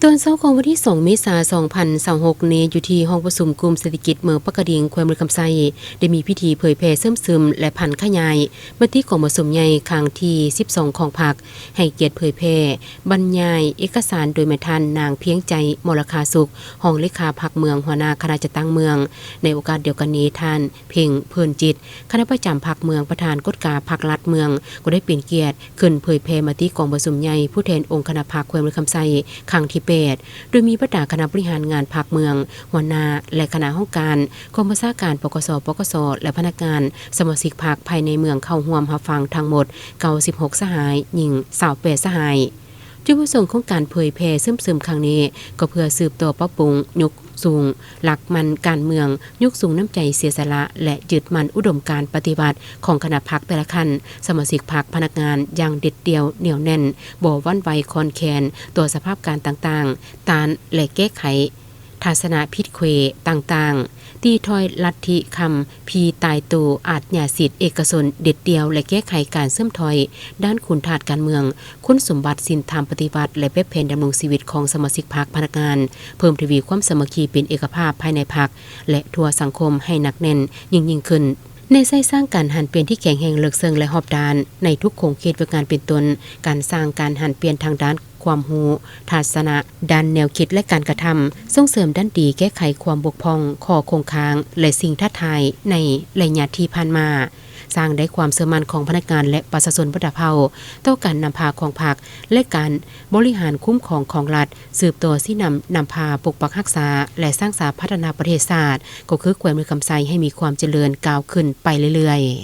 ตอนเช้าของวันที่2เมษายน2026นี้อยู่ที่ห้องประชุมกลุ่มเศรษฐกิจเมืองปะกะดิ่งแขวงเมืองคำไซได้มีพิธีเผยแพร่เสริมซึมและพันขยายมติของประชุมใหญ่ครั้งที่12ของพรรคให้เกียรติเผยแพร่บรรยายเอกสารโดยแม่ทันนางเพียงใจมรคาสุขห้องเลขาพรรคเมืองหัวหน้าคณะจัดตั้งเมืองในโอกาสเดียวกันนี้ท่านเพ่งเพิ่นจิตคณะประจำพรรคเมืองประธานกฎกาพรรคลัดเมืองก็ได้เป็นเกียรติขึ้นเผยแพร่มติของประชุมใหญ่ผู้แทนองค์คณะพรรคแขวงเมืองคำไซครั้งที่8โดยมีประธานคณะบริหารงานพรรคเมืองหัวหน้าและคณะห้องการกองบัญชาการปกส.และพนักงานสมาชิกพรรคภายในเมืองเข้าร่วมรับฟังทั้งหมด96สหายหญิง28สหายจุดประสงค์ของการเผยแพร่ซึมครั้งนี้ก็เพื่อสืบต่อปรับปรุงยกสูงหลักมันการเมืองยกสูงน้ำใจเสียสละและยึดมั่นอุดมการปฏิบัติของคณะพรรคแต่ละขั้นสมาชิกพรรคพนักงานอย่างเด็ดเดี่ยวเหนียวแน่นบ่หวั่นไหวคลอนแคลนต่อสภาพการต่างๆต้านและแก้ไขทัศนผิดเขวต่างๆตีถอยลัทธิคำพีตายตูอาจญาสิทธิเอกชนเด็ดเดียวและแก้ไขการเสื่อมถอยด้านคุณทาสการเมืองคุณสมบัติศีลธรรมปฏิบัติและแบบแผนดำรงชีวิตของสมาชิกพรรคพนักงานเพิ่มทวีความสามัคคีเป็นเอกภาพภายในพรรคและทั่วสังคมให้หนักแน่นยิ่งขึ้นในใส่สร้างการหันเปลี่ยนที่แข็งแรงเลิกเซิงและหอบด้านในทุกโครงเขตประการเป็นตนการสร้างการหันเปลี่ยนทางด้านความรู้ทัศนะด้านแนวคิดและการกระทำส่งเสริมด้านดีแก้ไขความบกพร่องข้อคงค้างและสิ่งท้าทายในระยะที่ผ่านมาสร้างได้ความเชื่อมั่นของพนักงานและประชาชนประดับเฮาต่อการนำพาของพรรคและการบริหารคุ้มครองของรัฐสืบต่อที่นำพาปกปักรักษาและสร้างสรรค์พัฒนาประเทศชาติก็คือแขวงเมืองคำไซให้มีความเจริญก้าวขึ้นไปเรื่อยๆ